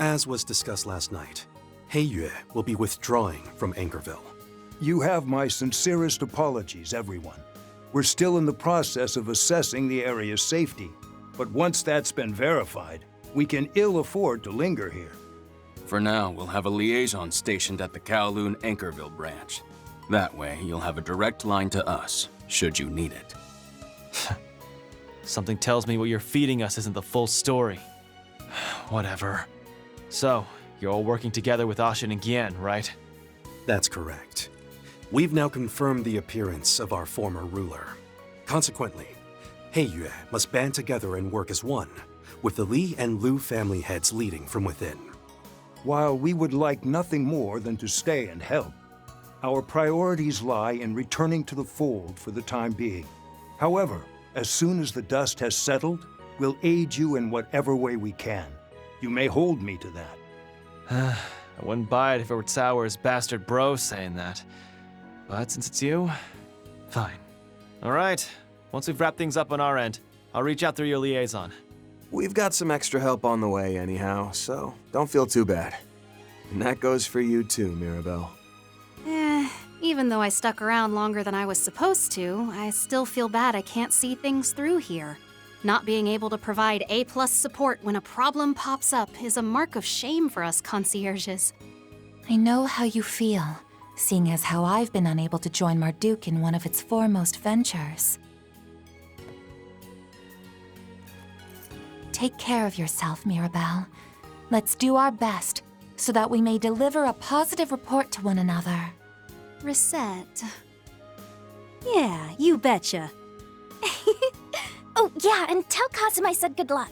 As was discussed last night, Heiyue will be withdrawing from Anchorville. You have my sincerest apologies, everyone. We're still in the process of assessing the area's safety, but once that's been verified, we can ill afford to linger here. For now, we'll have a liaison stationed at the Kowloon Anchorville branch. That way, you'll have a direct line to us, should you need it. Something tells me what you're feeding us isn't the full story. Whatever. So, you're all working together with Ashin and Gian, right? That's correct. We've now confirmed the appearance of our former ruler. Consequently, Heiyue must band together and work as one, with the Li and Lu family heads leading from within. While we would like nothing more than to stay and help, our priorities lie in returning to the fold for the time being. However, as soon as the dust has settled, we'll aid you in whatever way we can. You may hold me to that. I wouldn't buy it if it were Sour's bastard bro saying that. But since it's you, fine. All right, once we've wrapped things up on our end, I'll reach out through your liaison. We've got some extra help on the way anyhow, so don't feel too bad. And that goes for you too, Mirabelle. Even though I stuck around longer than I was supposed to, I still feel bad I can't see things through here. Not being able to provide A+ support when a problem pops up is a mark of shame for us concierges. I know how you feel, seeing as how I've been unable to join Marduk in one of its foremost ventures. Take care of yourself, Mirabelle. Let's do our best, so that we may deliver a positive report to one another. Reset. Yeah, you betcha. Oh, yeah, and tell Kazuma I said good luck.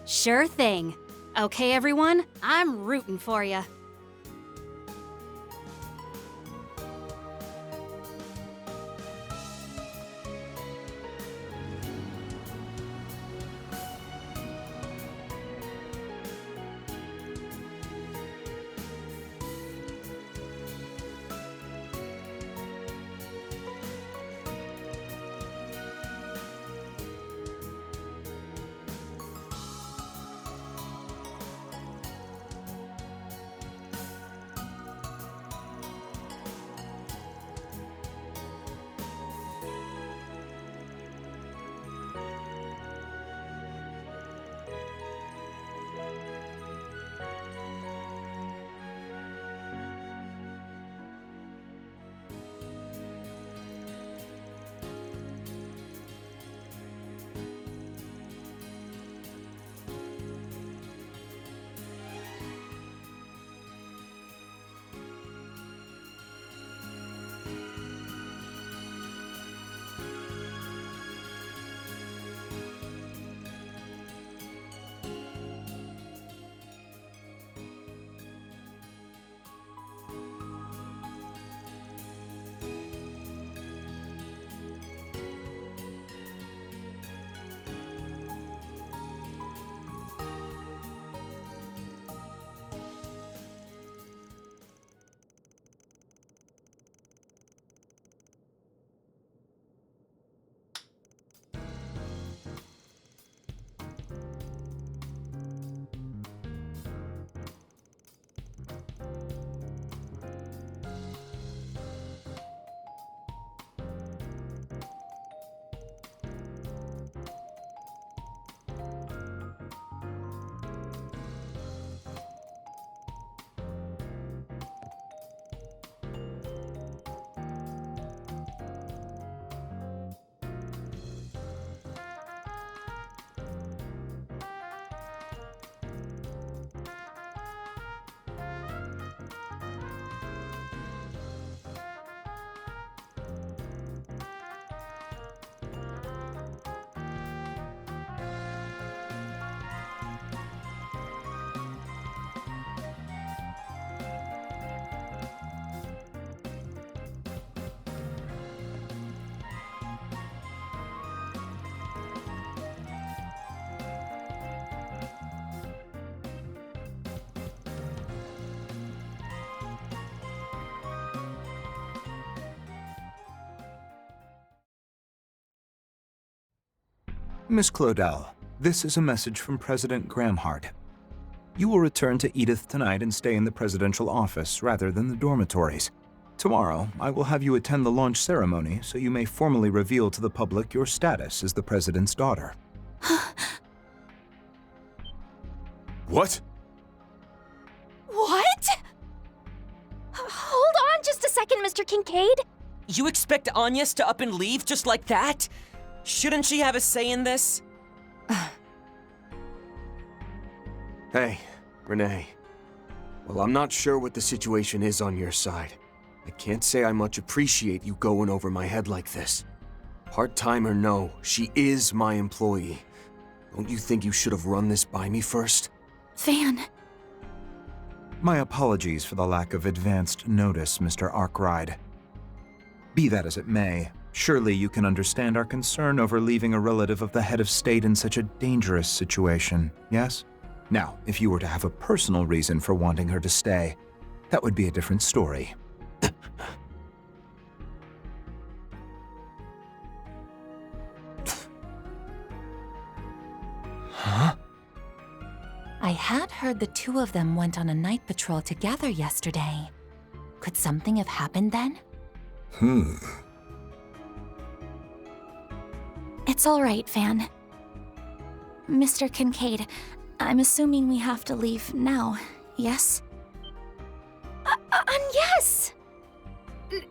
Sure thing. Okay, everyone, I'm rooting for ya. Miss Claudel, this is a message from President Gramhart. You will return to Edith tonight and stay in the presidential office rather than the dormitories. Tomorrow, I will have you attend the launch ceremony so you may formally reveal to the public your status as the president's daughter. What? What? Hold on just a second, Mr. Kincaid. You expect Agnes to up and leave just like that? Shouldn't she have a say in this? Hey, Renee. Well, I'm not sure what the situation is on your side. I can't say I much appreciate you going over my head like this. Part-time or no, she is my employee. Don't you think you should have run this by me first? Van. My apologies for the lack of advanced notice, Mr. Arkwright. Be that as it may, surely you can understand our concern over leaving a relative of the head of state in such a dangerous situation, yes? Now, if you were to have a personal reason for wanting her to stay, that would be a different story. Huh? I had heard the two of them went on a night patrol together yesterday. Could something have happened then? It's all right, Van. Mr. Kincaid, I'm assuming we have to leave now, yes? Yes!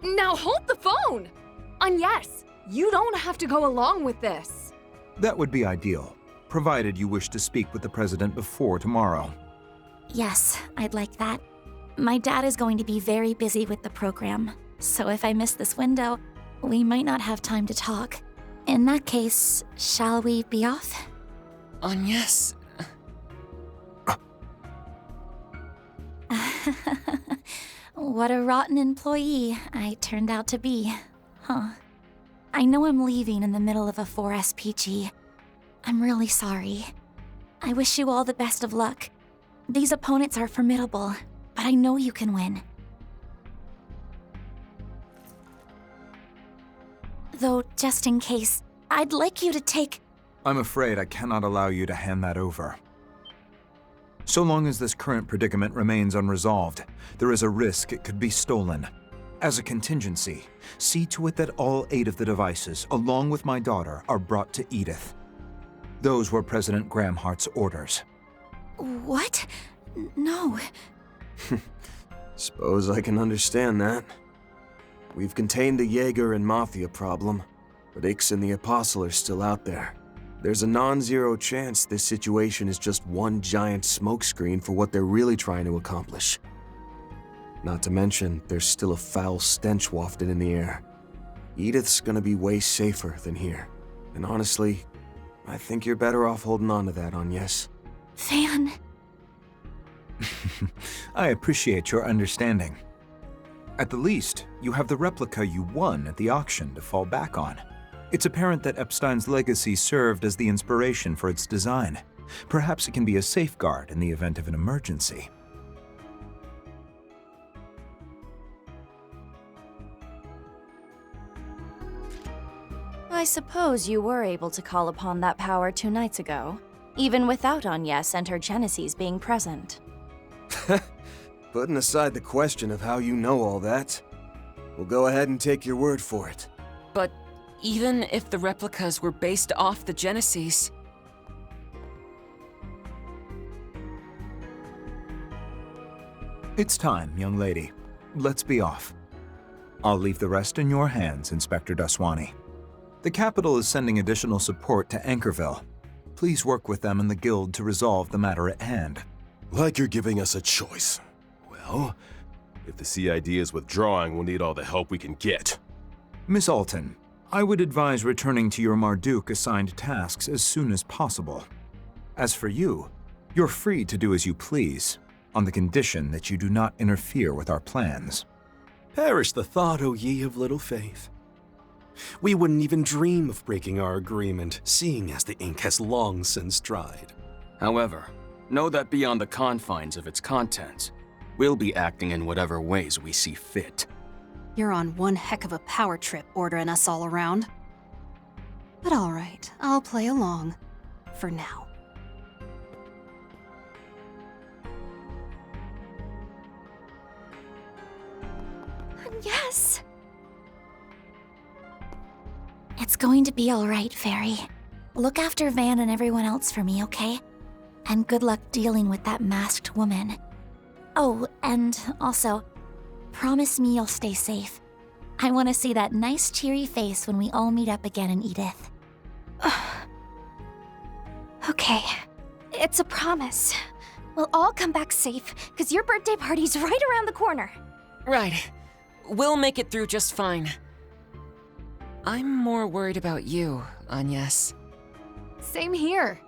Now hold the phone! Yes, you don't have to go along with this. That would be ideal, provided you wish to speak with the president before tomorrow. Yes, I'd like that. My dad is going to be very busy with the program, so if I miss this window, we might not have time to talk. In that case, shall we be off? Agnes. What a rotten employee I turned out to be, huh? I know I'm leaving in the middle of a 4SPG. I'm really sorry. I wish you all the best of luck. These opponents are formidable, but I know you can win. Though, just in case, I'd like you to take... I'm afraid I cannot allow you to hand that over. So long as this current predicament remains unresolved, there is a risk it could be stolen. As a contingency, see to it that all 8 of the devices, along with my daughter, are brought to Edith. Those were President Gramhart's orders. What? No. Suppose I can understand that. We've contained the Jaeger and Mafia problem, but Ix and the Apostle are still out there. There's a non-zero chance this situation is just one giant smokescreen for what they're really trying to accomplish. Not to mention, there's still a foul stench wafted in the air. Edith's gonna be way safer than here. And honestly, I think you're better off holding on to that, Agnes. Van. I appreciate your understanding. At the least, you have the replica you won at the auction to fall back on. It's apparent that Epstein's legacy served as the inspiration for its design. Perhaps it can be a safeguard in the event of an emergency. I suppose you were able to call upon that power 2 nights ago, even without Agnes and her Genesis being present. Putting aside the question of how you know all that, we'll go ahead and take your word for it. But even if the replicas were based off the Genesis... It's time, young lady. Let's be off. I'll leave the rest in your hands, Inspector Daswani. The capital is sending additional support to Anchorville. Please work with them and the Guild to resolve the matter at hand. Like you're giving us a choice. Well, if the CID is withdrawing, we'll need all the help we can get. Miss Alton, I would advise returning to your Marduk-assigned tasks as soon as possible. As for you, you're free to do as you please, on the condition that you do not interfere with our plans. Perish the thought, O ye of little faith. We wouldn't even dream of breaking our agreement, seeing as the ink has long since dried. However, know that beyond the confines of its contents, we'll be acting in whatever ways we see fit. You're on one heck of a power trip ordering us all around. But all right, I'll play along. For now. us? It's going to be all right, Fairy. Look after Van and everyone else for me, okay? And good luck dealing with that masked woman. Oh, and also, promise me you'll stay safe. I want to see that nice cheery face when we all meet up again in Edith. Okay, it's a promise. We'll all come back safe, because your birthday party's right around the corner. Right. We'll make it through just fine. I'm more worried about you, Agnes. Same here.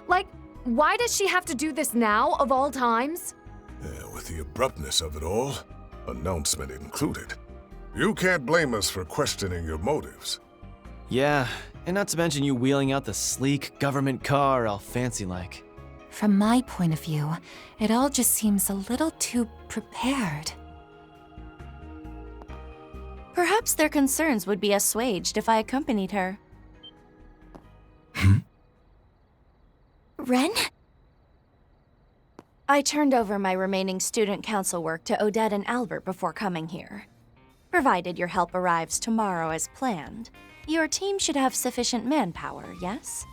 Like, why does she have to do this now, of all times? With the abruptness of it all, announcement included. You can't blame us for questioning your motives. Yeah, and not to mention you wheeling out the sleek government car all fancy-like. From my point of view, it all just seems a little too prepared. Perhaps their concerns would be assuaged if I accompanied her. Ren? I turned over my remaining student council work to Odette and Albert before coming here. Provided your help arrives tomorrow as planned, your team should have sufficient manpower, yes?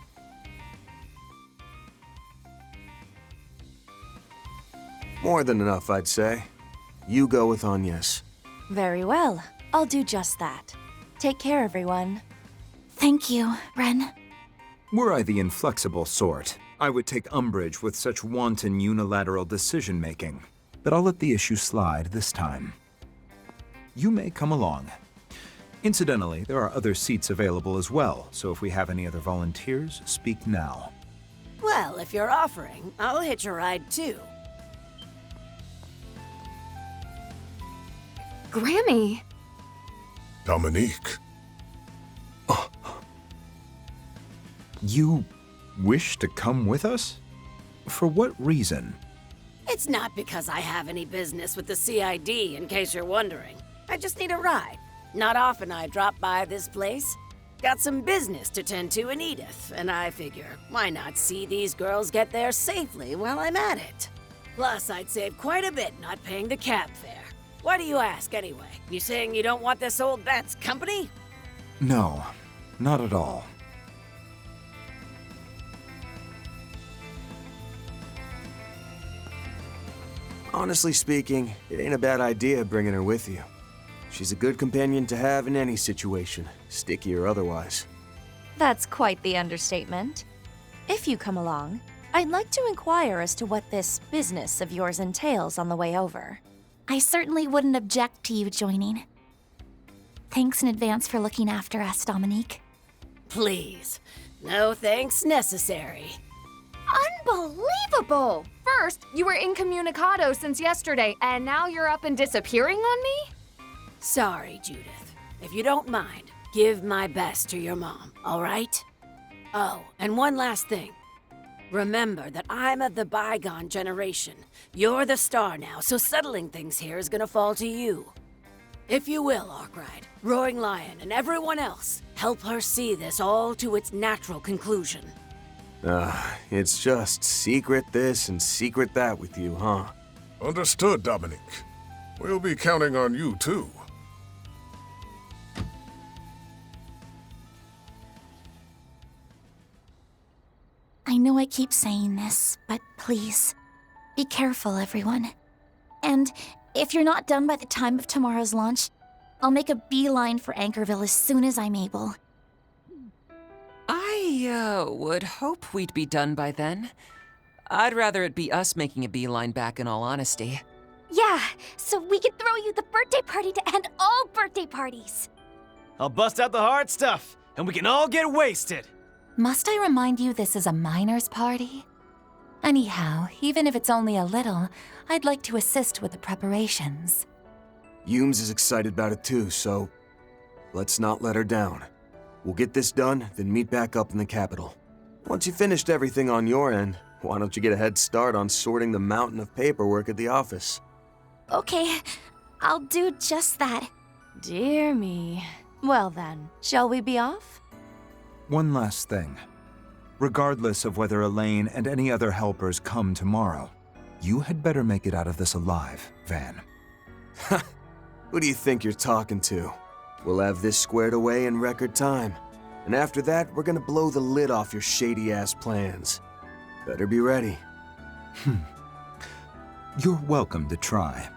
More than enough, I'd say. You go with Agnes. Very well. I'll do just that. Take care, everyone. Thank you, Ren. Were I the inflexible sort, I would take umbrage with such wanton unilateral decision-making. But I'll let the issue slide this time. You may come along. Incidentally, there are other seats available as well, so if we have any other volunteers, speak now. Well, if you're offering, I'll hitch a ride too. Grammy! Dominique. You wish to come with us? For what reason? It's not because I have any business with the CID, in case you're wondering. I just need a ride. Not often I drop by this place. Got some business to tend to in Edith, and I figure, why not see these girls get there safely while I'm at it? Plus, I'd save quite a bit not paying the cab fare. Why do you ask, anyway? You saying you don't want this old bat's company? No, not at all. Honestly speaking, it ain't a bad idea bringing her with you. She's a good companion to have in any situation, sticky or otherwise. That's quite the understatement. If you come along, I'd like to inquire as to what this business of yours entails on the way over. I certainly wouldn't object to you joining. Thanks in advance for looking after us, Dominique. Please. No thanks necessary. Unbelievable! First, you were incommunicado since yesterday, and now you're up and disappearing on me? Sorry, Judith. If you don't mind, give my best to your mom, all right? Oh, and one last thing. Remember that I'm of the bygone generation. You're the star now, so settling things here is gonna fall to you. If you will, Arkwright, Roaring Lion, and everyone else, help her see this all to its natural conclusion. It's just secret this and secret that with you, huh? Understood, Dominique. We'll be counting on you, too. I know I keep saying this, but please, be careful, everyone. And if you're not done by the time of tomorrow's launch, I'll make a beeline for Anchorville as soon as I'm able. I would hope we'd be done by then. I'd rather it be us making a beeline back, in all honesty. Yeah, so we can throw you the birthday party to end all birthday parties. I'll bust out the hard stuff, and we can all get wasted. Must I remind you this is a miner's party? Anyhow, even if it's only a little, I'd like to assist with the preparations. Humes is excited about it too, so let's not let her down. We'll get this done, then meet back up in the capital. Once you've finished everything on your end, why don't you get a head start on sorting the mountain of paperwork at the office? Okay, I'll do just that. Dear me. Well then, shall we be off? One last thing. Regardless of whether Elaine and any other helpers come tomorrow, you had better make it out of this alive, Van. Who do you think you're talking to? We'll have this squared away in record time. And after that, we're gonna blow the lid off your shady-ass plans. Better be ready. You're welcome to try.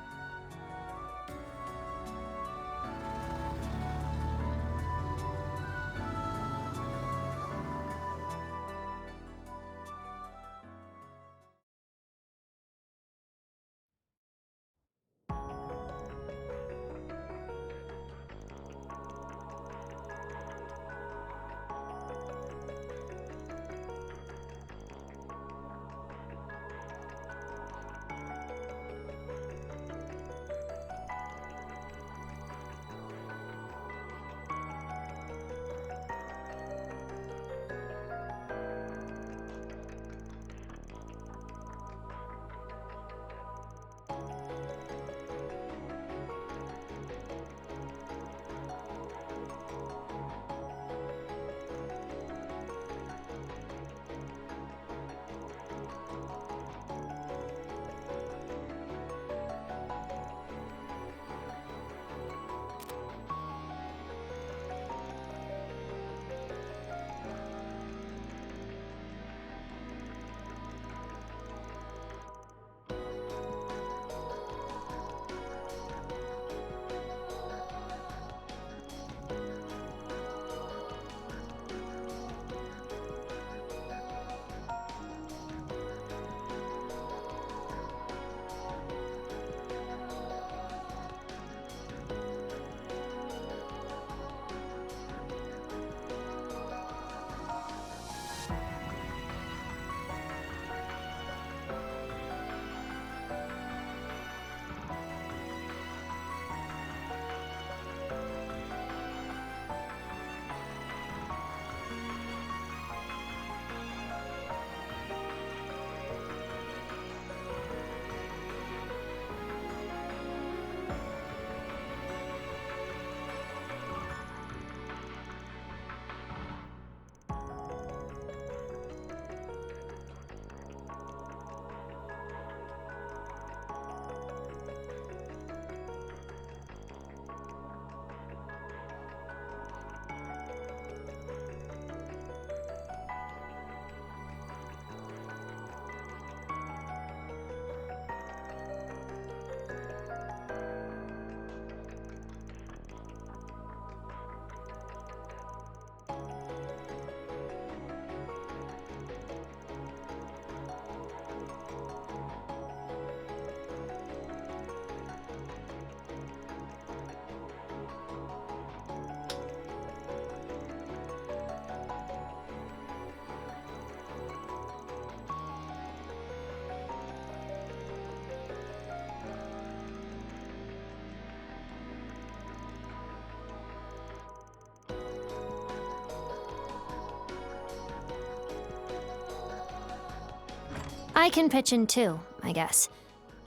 I can pitch in too, I guess.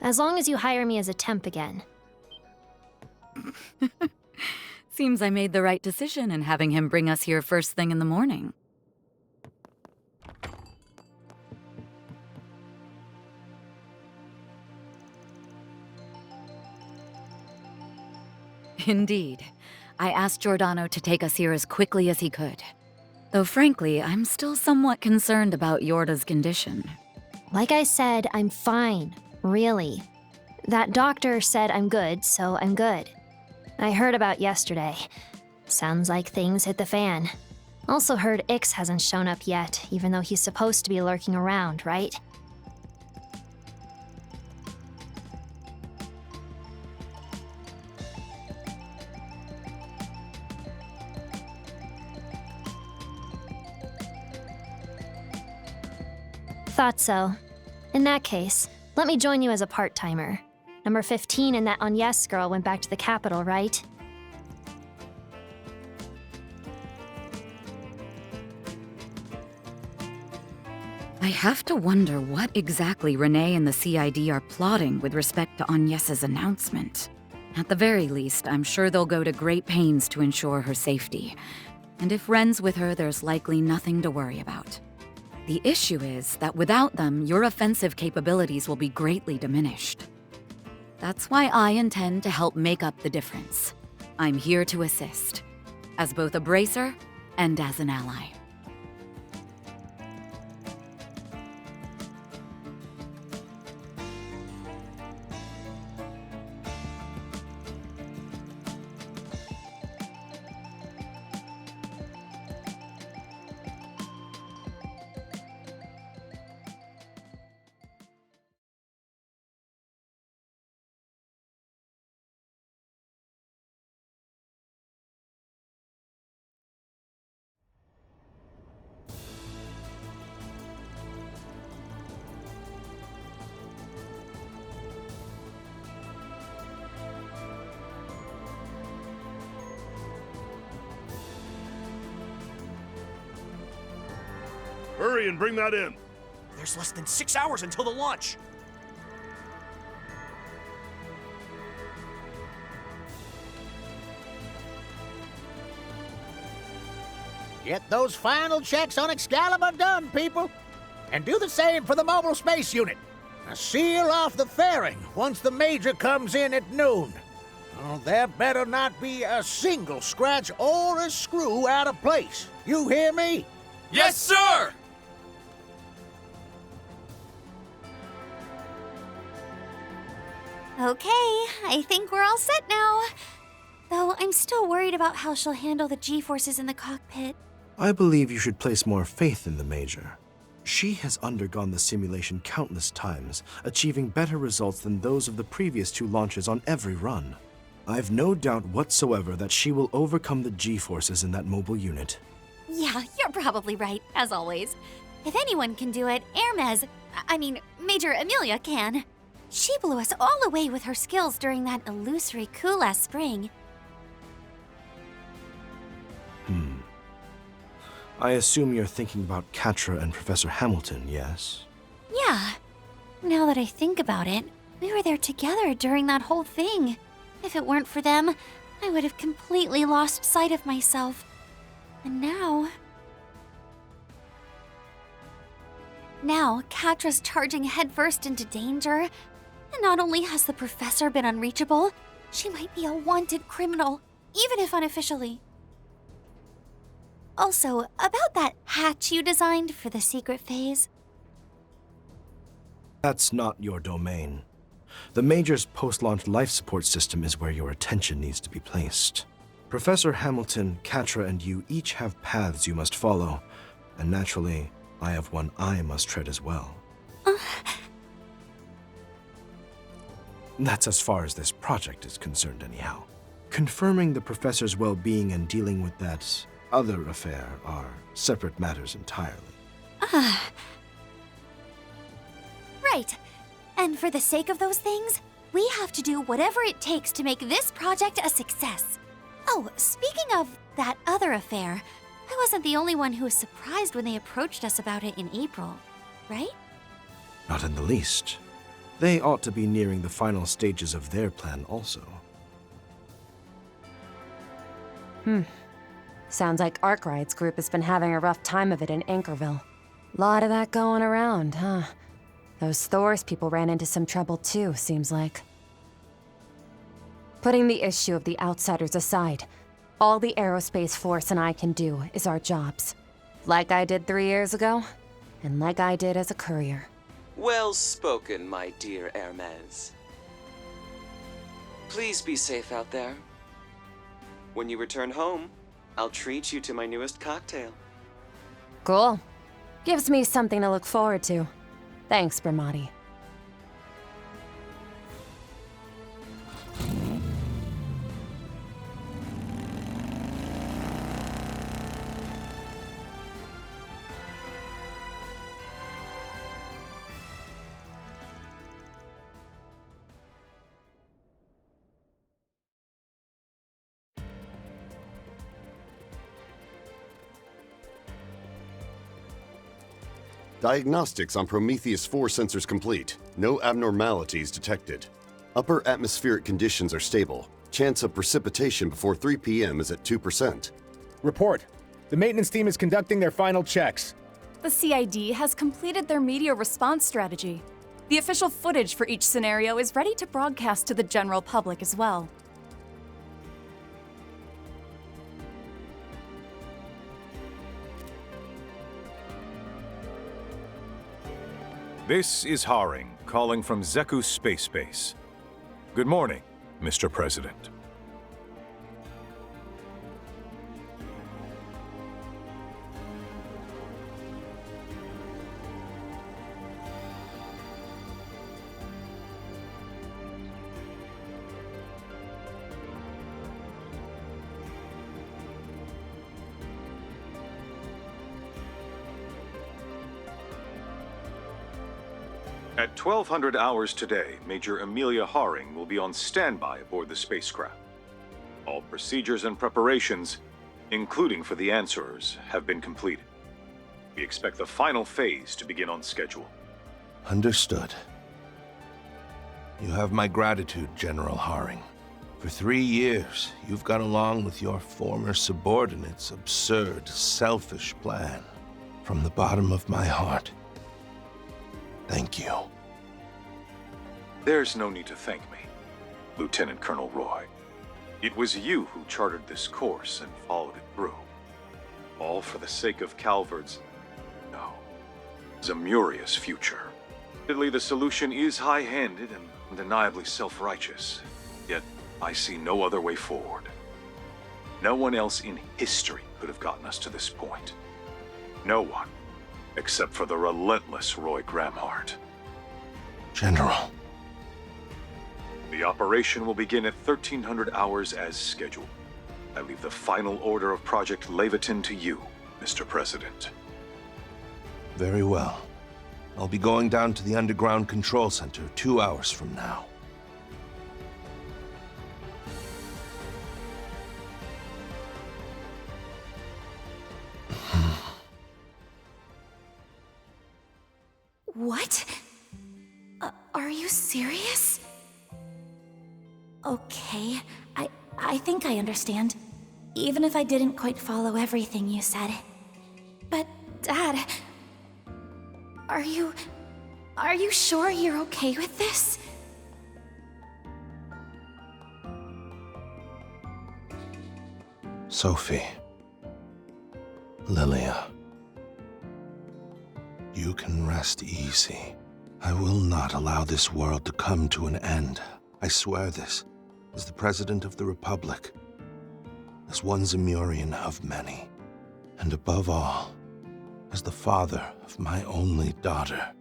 As long as you hire me as a temp again. Seems I made the right decision in having him bring us here first thing in the morning. Indeed. I asked Giordano to take us here as quickly as he could. Though frankly, I'm still somewhat concerned about Yorda's condition. Like I said, I'm fine. Really. That doctor said I'm good, so I'm good. I heard about yesterday. Sounds like things hit the fan. Also heard Ix hasn't shown up yet, even though he's supposed to be lurking around, right? Thought so. In that case, let me join you as a part-timer. Number 15 and that Agnes girl went back to the capital, right? I have to wonder what exactly Renee and the CID are plotting with respect to Agnes's announcement. At the very least, I'm sure they'll go to great pains to ensure her safety. And if Ren's with her, there's likely nothing to worry about. The issue is that without them, your offensive capabilities will be greatly diminished. That's why I intend to help make up the difference. I'm here to assist, as both a bracer and as an ally. Hurry and bring that in. There's less than 6 hours until the launch. Get those final checks on Excalibur done, people. And do the same for the mobile space unit. Now seal off the fairing once the Major comes in at noon. Oh, there better not be a single scratch or a screw out of place. You hear me? Yes, sir! Okay, I think we're all set now. Though I'm still worried about how she'll handle the G-forces in the cockpit. I believe you should place more faith in the Major. She has undergone the simulation countless times, achieving better results than those of the previous 2 launches on every run. I've no doubt whatsoever that she will overcome the G-forces in that mobile unit. Yeah, you're probably right, as always. If anyone can do it, Major Amelia can. She blew us all away with her skills during that illusory coup last spring. I assume you're thinking about Catra and Professor Hamilton, yes? Yeah. Now that I think about it, we were there together during that whole thing. If it weren't for them, I would have completely lost sight of myself. And now... Now, Catra's charging headfirst into danger. And not only has the professor been unreachable, she might be a wanted criminal, even if unofficially. Also, about that hatch you designed for the secret phase. That's not your domain. The Major's post-launch life support system is where your attention needs to be placed. Professor Hamilton, Catra, and you each have paths you must follow, and naturally, I have one I must tread as well. That's as far as this project is concerned, anyhow. Confirming the professor's well-being and dealing with that other affair are separate matters entirely. Right. And for the sake of those things, we have to do whatever it takes to make this project a success. Oh, speaking of that other affair, I wasn't the only one who was surprised when they approached us about it in April, right? Not in the least. They ought to be nearing the final stages of their plan also. Sounds like Arkwright's group has been having a rough time of it in Anchorville. Lot of that going around, huh? Those Thors people ran into some trouble too, seems like. Putting the issue of the outsiders aside, all the Aerospace Force and I can do is our jobs. Like I did 3 years ago, and like I did as a courier. Well spoken, my dear Hermes. Please be safe out there. When you return home, I'll treat you to my newest cocktail. Cool. Gives me something to look forward to. Thanks, Bramati. Diagnostics on Prometheus 4 sensors complete. No abnormalities detected. Upper atmospheric conditions are stable. Chance of precipitation before 3 p.m. is at 2%. Report. The maintenance team is conducting their final checks. The CID has completed their media response strategy. The The official footage for each scenario is ready to broadcast to the general public as well. This is Haring, calling from Zeku Space Base. Good morning, Mr. President. At 1200 hours today, Major Amelia Haring will be on standby aboard the spacecraft. All procedures and preparations, including for the answerers, have been completed. We expect the final phase to begin on schedule. Understood. You have my gratitude, General Haring. For 3 years, you've gone along with your former subordinate's absurd, selfish plan. From the bottom of my heart, thank you. There's no need to thank me, Lieutenant Colonel Roy. It was you who charted this course and followed it through. All for the sake of Calvard's, no, Zamuria's future. Admittedly, the solution is high-handed and undeniably self-righteous, yet I see no other way forward. No one else in history could have gotten us to this point. No one, except for the relentless Roy Gramhart. General. The operation will begin at 1300 hours as scheduled. I leave the final order of Project Leviathan to you, Mr. President. Very well. I'll be going down to the underground control center 2 hours from now. What? Are you serious? Okay, I think I understand. Even if I didn't quite follow everything you said. But, Dad... Are you sure you're okay with this? Sophie. Lilia. You can rest easy. I will not allow this world to come to an end. I swear this, as the President of the Republic, as one Zamurian of many, and above all, as the father of my only daughter.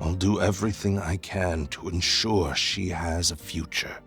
I'll do everything I can to ensure she has a future.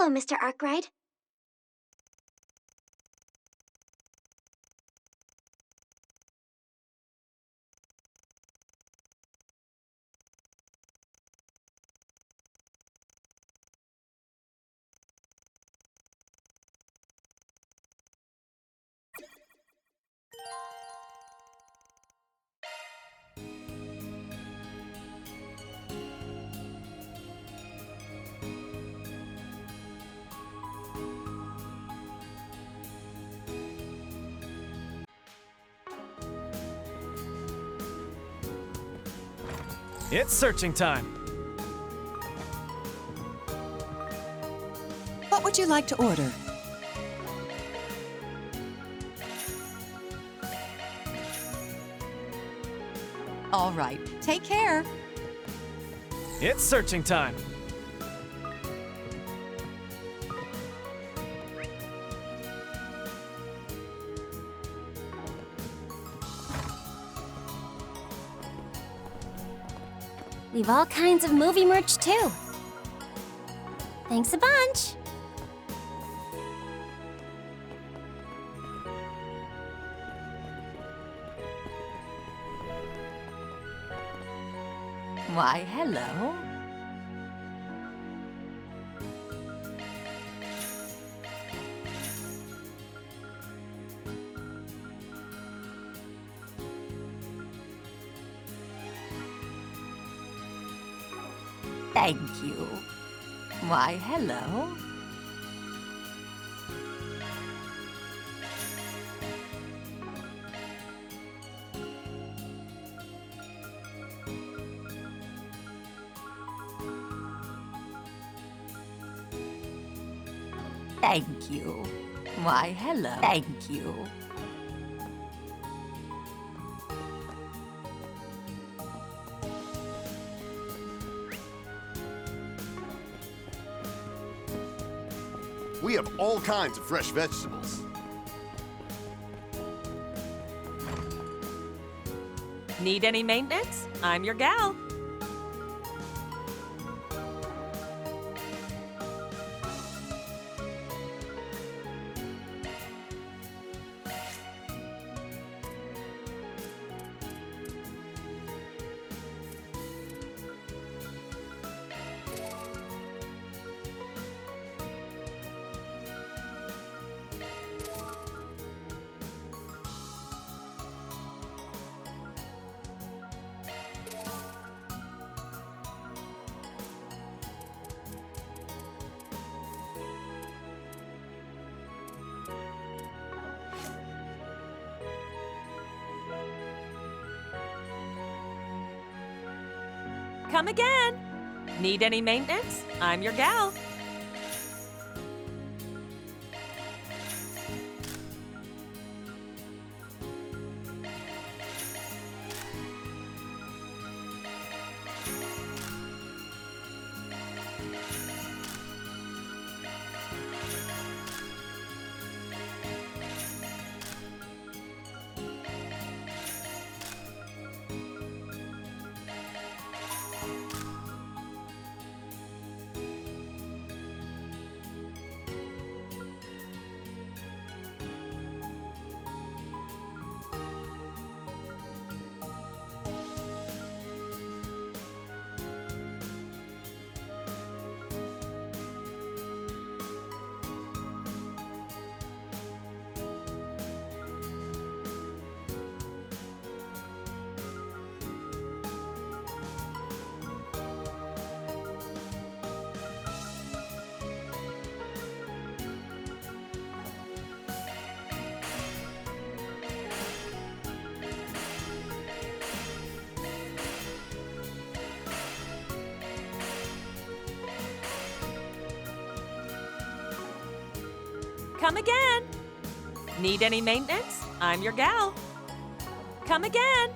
Hello, Mr. Arkwright. It's searching time. What would you like to order? All right, take care. It's searching time. We've all kinds of movie merch, too. Thanks a bunch. Why, hello. Thank you. Why, hello. Thank you. Why, hello. Thank you. We have all kinds of fresh vegetables. Need any maintenance? I'm your gal. Come again. Need any maintenance? I'm your gal. Come again. Need any maintenance? I'm your gal. Come again.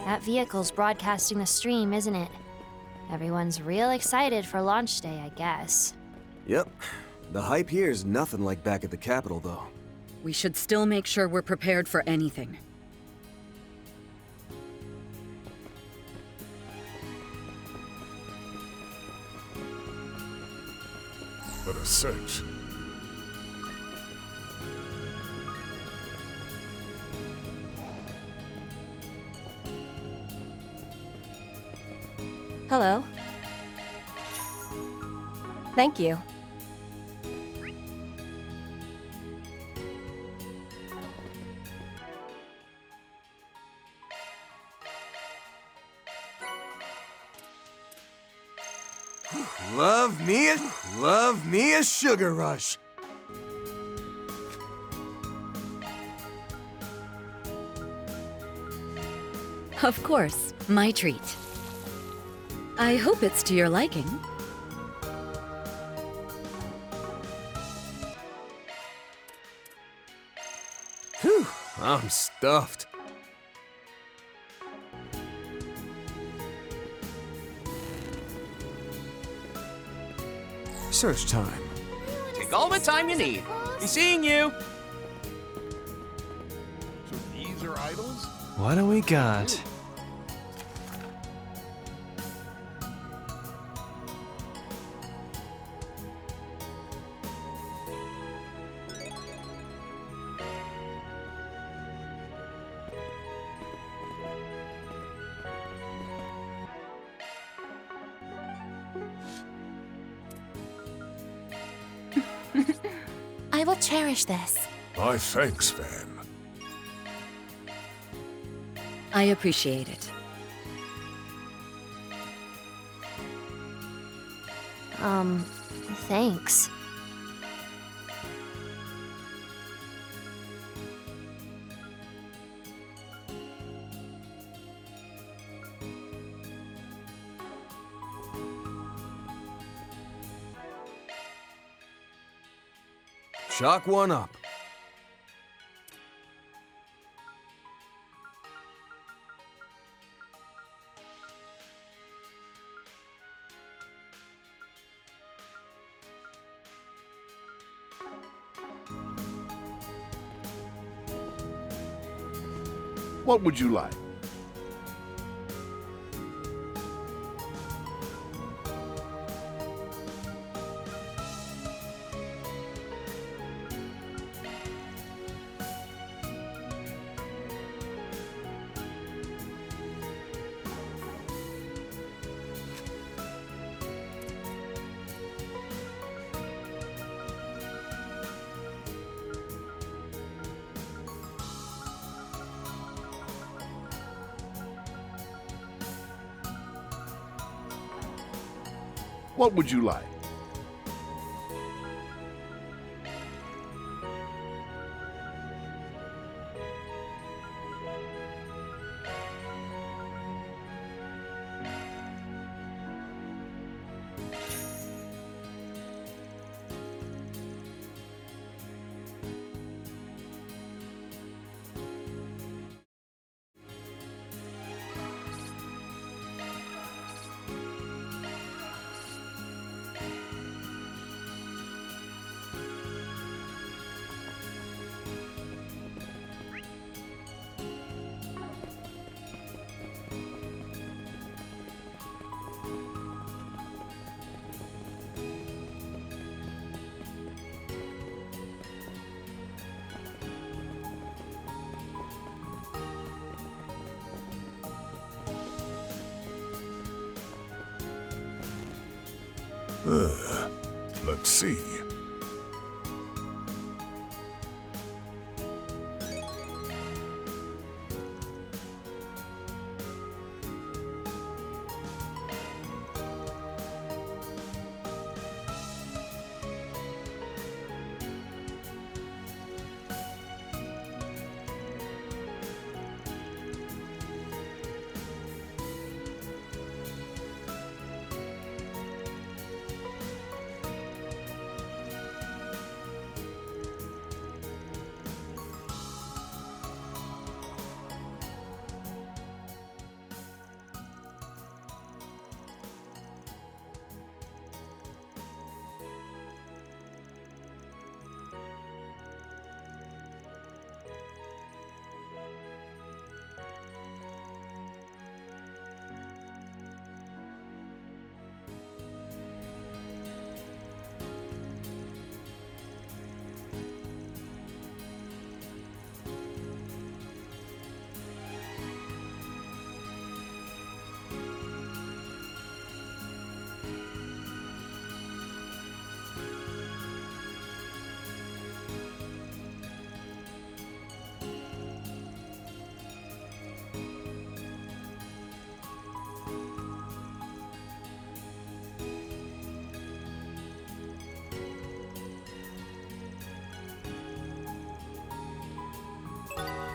That vehicle's broadcasting the stream, isn't it? Everyone's real excited for launch day, I guess. Yep. The hype here is nothing like back at the Capitol, though. we should still make sure we're prepared for anything. Let us search. Hello. Thank you. Love me a sugar rush. Of course, my treat. I hope it's to your liking. Whew, I'm stuffed. Search time. Take all the time you need. Be seeing you. So these are idols? What do we got? I will cherish this. My thanks, Van. I appreciate it. Thanks. Chalk one up. What would you like? What would you like? Let's see.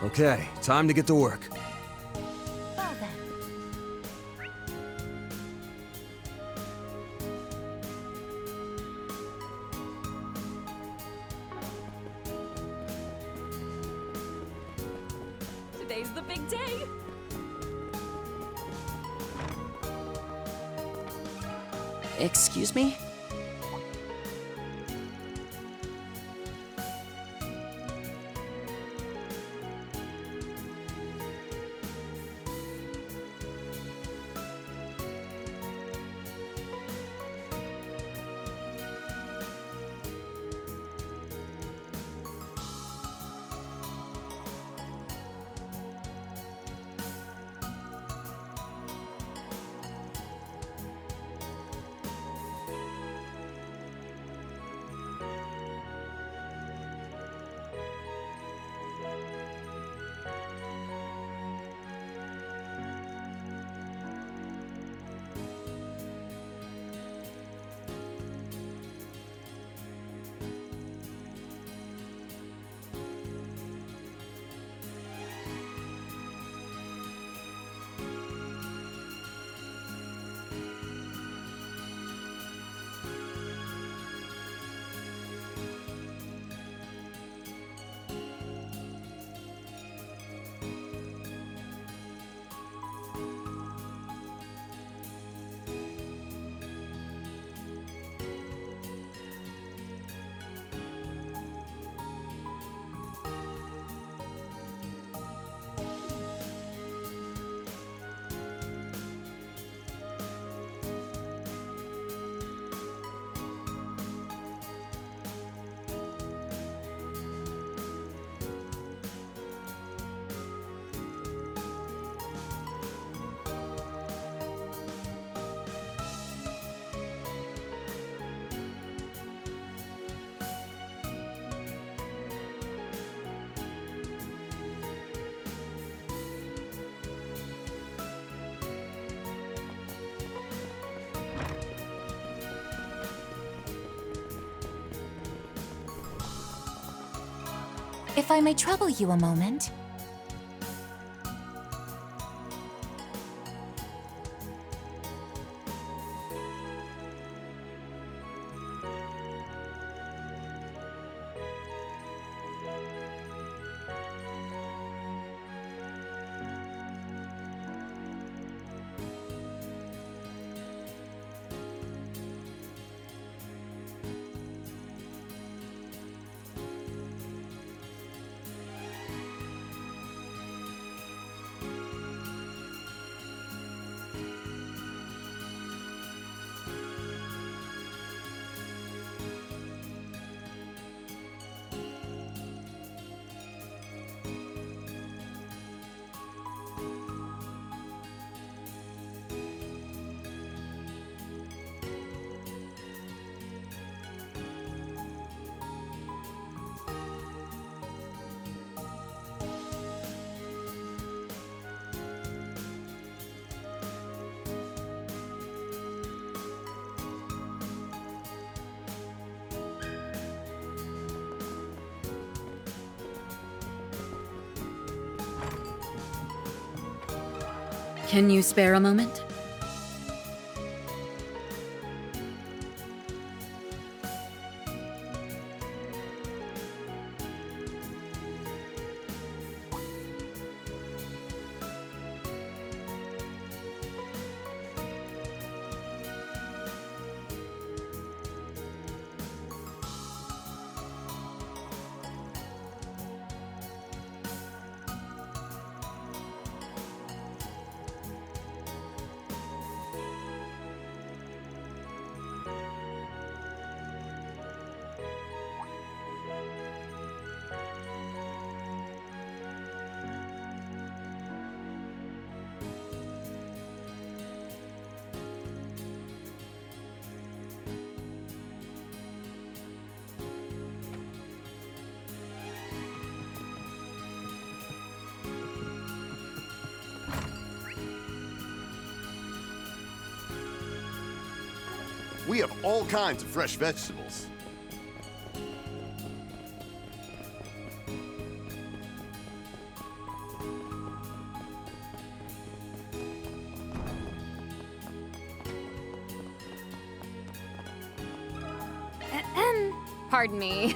Okay, time to get to work. Well then. Today's the big day. Excuse me? If I may trouble you a moment. Can you spare a moment? We have all kinds of fresh vegetables. Pardon me.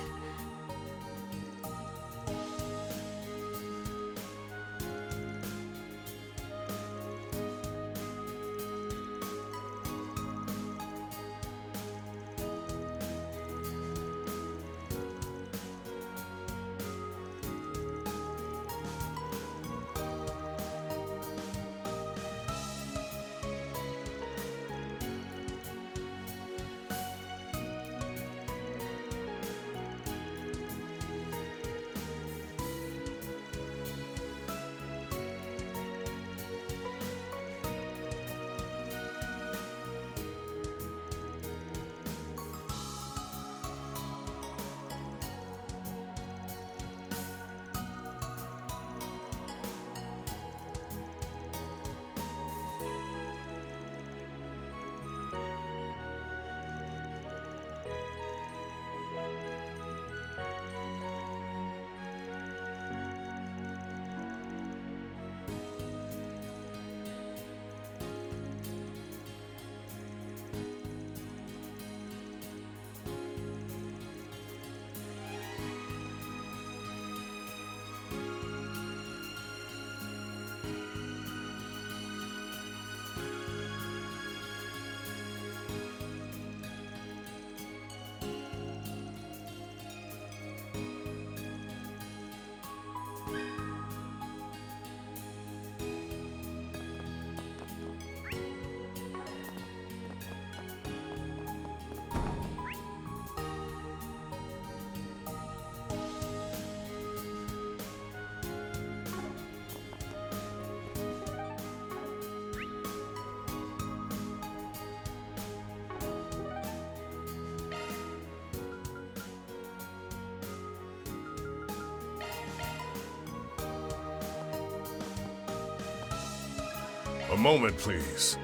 A moment, please.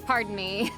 Pardon me.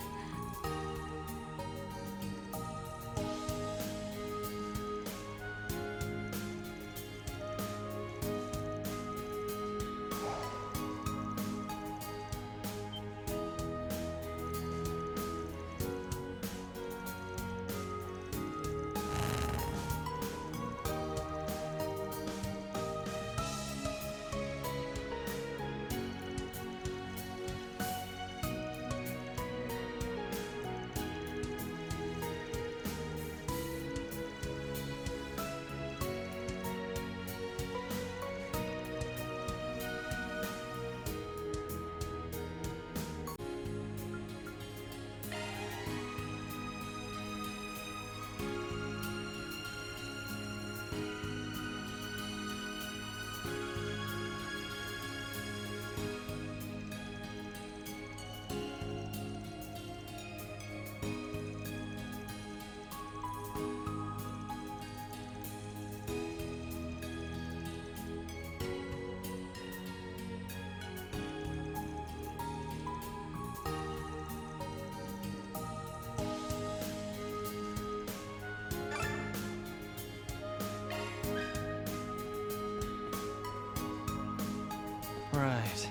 Right.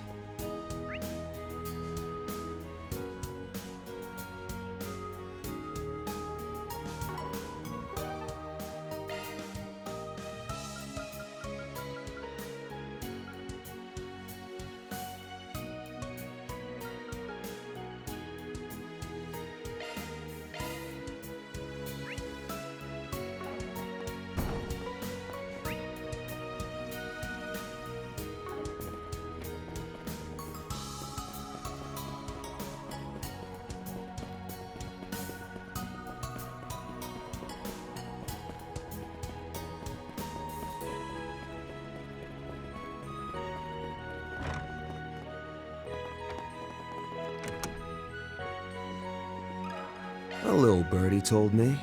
little birdie told me.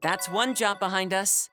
That's one job behind us.